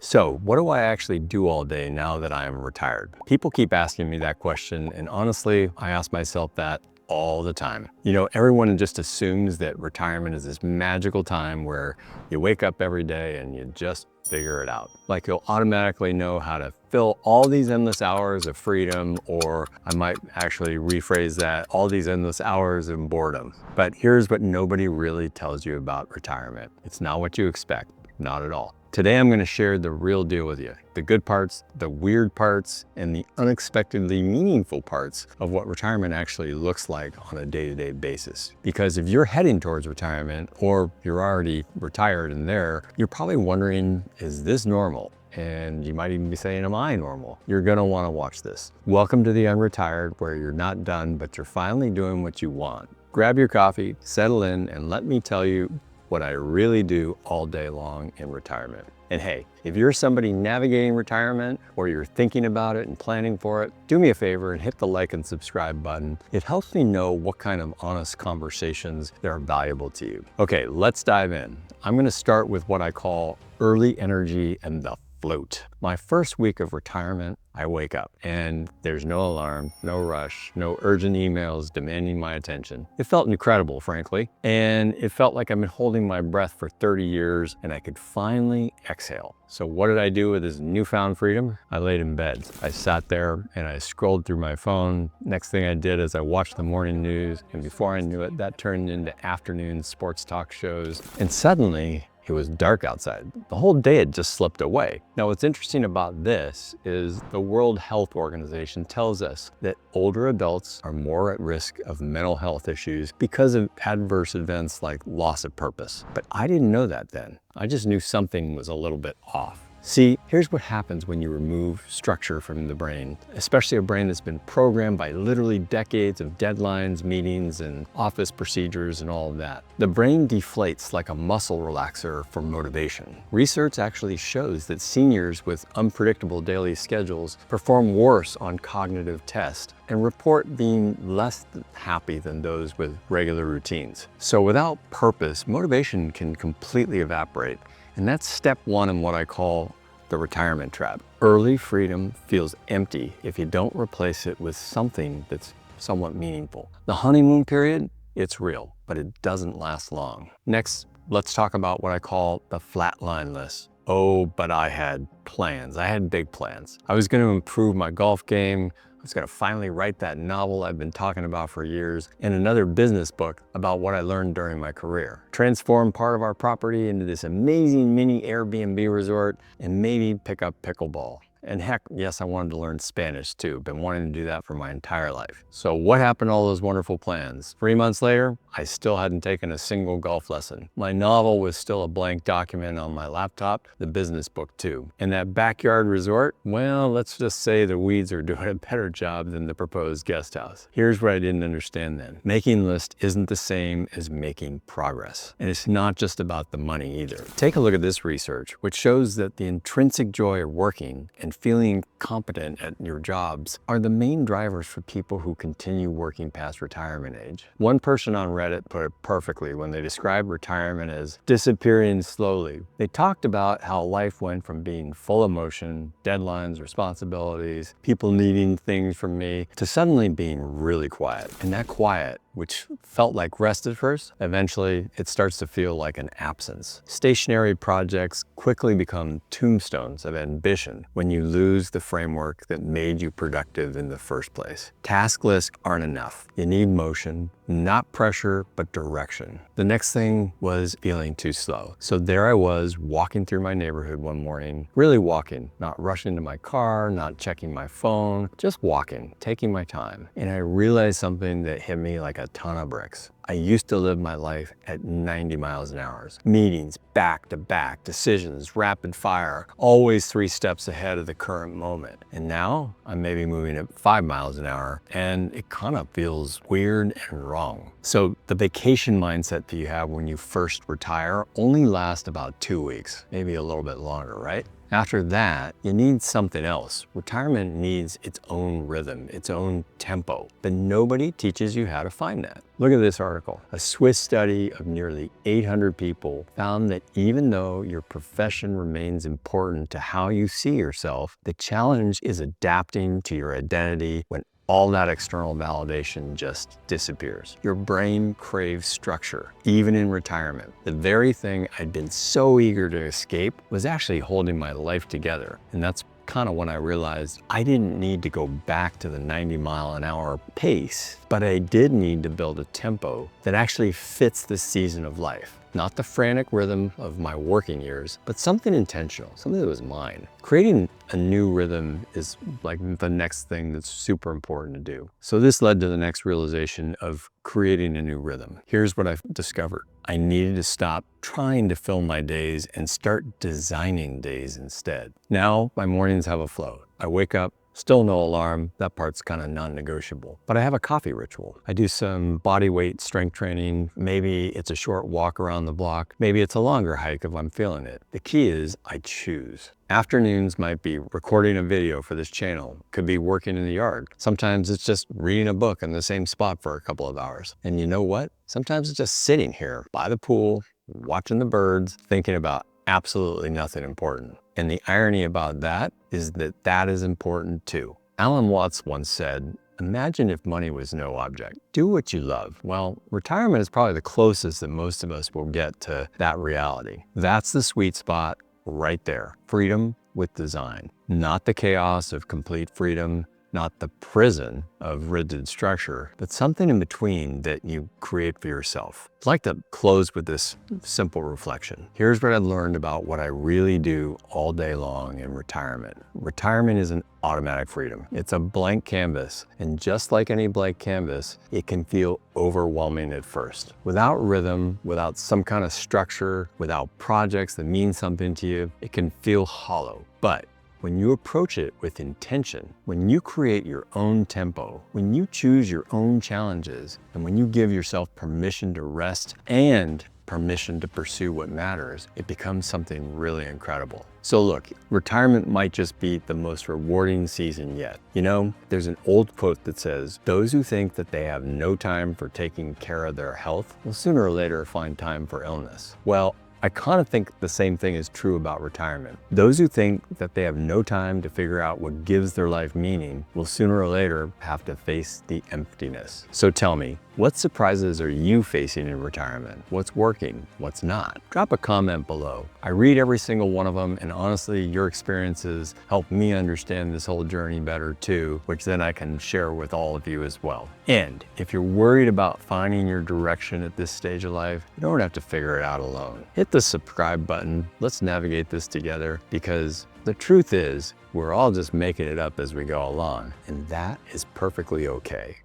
So, what do I actually do all day now that I am retired? People keep asking me that question, and honestly, I ask myself that all the time. Everyone just assumes that retirement is this magical time where you wake up every day and you just figure it out. Like you'll automatically know how to fill all these endless hours of freedom, or I might actually rephrase that, all these endless hours of boredom. But here's what nobody really tells you about retirement. It's not what you expect, not at all. Today, I'm going to share the real deal with you. The good parts, the weird parts, and the unexpectedly meaningful parts of what retirement actually looks like on a day-to-day basis. Because if you're heading towards retirement, or you're already retired and there, you're probably wondering, is this normal? And you might even be saying, am I normal? You're gonna wanna watch this. Welcome to the Unretired, where you're not done, but you're finally doing what you want. Grab your coffee, settle in, and let me tell you what I really do all day long in retirement. And hey, if you're somebody navigating retirement, or you're thinking about it and planning for it, do me a favor and hit the like and subscribe button. It helps me know what kind of honest conversations that are valuable to you. Okay, let's dive in. I'm gonna start with what I call early energy and the float. My first week of retirement, I wake up and there's no alarm, no rush, no urgent emails demanding my attention. It felt incredible, frankly. And it felt like I've been holding my breath for 30 years and I could finally exhale. So what did I do with this newfound freedom? I laid in bed. I sat there and I scrolled through my phone. Next thing I did is I watched the morning news. And before I knew it, that turned into afternoon sports talk shows. And suddenly, it was dark outside. The whole day had just slipped away. Now, what's interesting about this is the World Health Organization tells us that older adults are more at risk of mental health issues because of adverse events like loss of purpose. But I didn't know that then. I just knew something was a little bit off. See, here's what happens when you remove structure from the brain, especially a brain that's been programmed by literally decades of deadlines, meetings, and office procedures and all of that. The brain deflates like a muscle relaxer for motivation. Research actually shows that seniors with unpredictable daily schedules perform worse on cognitive tests and report being less happy than those with regular routines. So without purpose, motivation can completely evaporate. And that's step one in what I call the retirement trap. Early freedom feels empty if you don't replace it with something that's somewhat meaningful. The honeymoon period, it's real, but it doesn't last long. Next, let's talk about what I call the flatline list. Oh, but I had plans. I had big plans. I was going to improve my golf game. I was going to finally write that novel I've been talking about for years, and another business book about what I learned during my career. Transform part of our property into this amazing mini Airbnb resort, and maybe pick up pickleball. And heck, yes, I wanted to learn Spanish too. Been wanting to do that for my entire life. So what happened to all those wonderful plans? 3 months later, I still hadn't taken a single golf lesson. My novel was still a blank document on my laptop, the business book too. And that backyard resort, well, let's just say the weeds are doing a better job than the proposed guest house. Here's what I didn't understand then. Making lists isn't the same as making progress. And it's not just about the money either. Take a look at this research, which shows that the intrinsic joy of working and feeling competent at your jobs are the main drivers for people who continue working past retirement age. One person on Reddit put it perfectly when they described retirement as disappearing slowly. They talked about how life went from being full of motion, deadlines, responsibilities, people needing things from me, to suddenly being really quiet. And that quiet, which felt like rest at first, eventually it starts to feel like an absence. Stationary projects quickly become tombstones of ambition when you lose the framework that made you productive in the first place. Task lists aren't enough. You need motion, not pressure, but direction. The next thing was feeling too slow. So there I was walking through my neighborhood one morning, really walking, not rushing to my car, not checking my phone, just walking, taking my time. And I realized something that hit me like a ton of bricks. I used to live my life at 90 miles an hour. Meetings, back to back, decisions, rapid fire, always 3 steps ahead of the current moment. And now I'm maybe moving at 5 miles an hour, and it kind of feels weird and wrong. So the vacation mindset that you have when you first retire only lasts about 2 weeks, maybe a little bit longer, right? After that, you need something else. Retirement needs its own rhythm, its own tempo, but nobody teaches you how to find that. Look at this article. A Swiss study of nearly 800 people found that even though your profession remains important to how you see yourself, the challenge is adapting to your identity when all that external validation just disappears. Your brain craves structure, even in retirement. The very thing I'd been so eager to escape was actually holding my life together. And that's kind of when I realized I didn't need to go back to the 90-mile-an-hour pace, but I did need to build a tempo that actually fits the season of life. Not the frantic rhythm of my working years, but something intentional, something that was mine. Creating a new rhythm is like the next thing that's super important to do. So this led to the next realization of creating a new rhythm. Here's what I've discovered. I needed to stop trying to fill my days and start designing days instead. Now my mornings have a flow. I wake up, still no alarm, that part's kind of non-negotiable. But I have a coffee ritual. I do some body weight strength training. Maybe it's a short walk around the block. Maybe it's a longer hike if I'm feeling it. The key is I choose. Afternoons might be recording a video for this channel. Could be working in the yard. Sometimes it's just reading a book in the same spot for a couple of hours. And you know what? Sometimes it's just sitting here by the pool, watching the birds, thinking about absolutely nothing important. And the irony about that is that that is important too. Alan Watts once said, imagine if money was no object. Do what you love. Well, retirement is probably the closest that most of us will get to that reality. That's the sweet spot right there. Freedom with design. Not the chaos of complete freedom, not the prison of rigid structure, but something in between that you create for yourself. I'd like to close with this simple reflection. Here's what I learned about what I really do all day long in retirement. Retirement is an automatic freedom. It's a blank canvas, and just like any blank canvas, it can feel overwhelming at first. Without rhythm, without some kind of structure, without projects that mean something to you, it can feel hollow. But when you approach it with intention, when you create your own tempo, when you choose your own challenges, and when you give yourself permission to rest and permission to pursue what matters, it becomes something really incredible. So look, retirement might just be the most rewarding season yet. You know, there's an old quote that says, those who think that they have no time for taking care of their health will sooner or later find time for illness. Well, I kind of think the same thing is true about retirement. Those who think that they have no time to figure out what gives their life meaning will sooner or later have to face the emptiness. So tell me, what surprises are you facing in retirement? What's working? What's not? Drop a comment below. I read every single one of them, and honestly, your experiences help me understand this whole journey better too, which then I can share with all of you as well. And if you're worried about finding your direction at this stage of life, you don't have to figure it out alone. Hit the subscribe button. Let's navigate this together, because the truth is, we're all just making it up as we go along, and that is perfectly okay.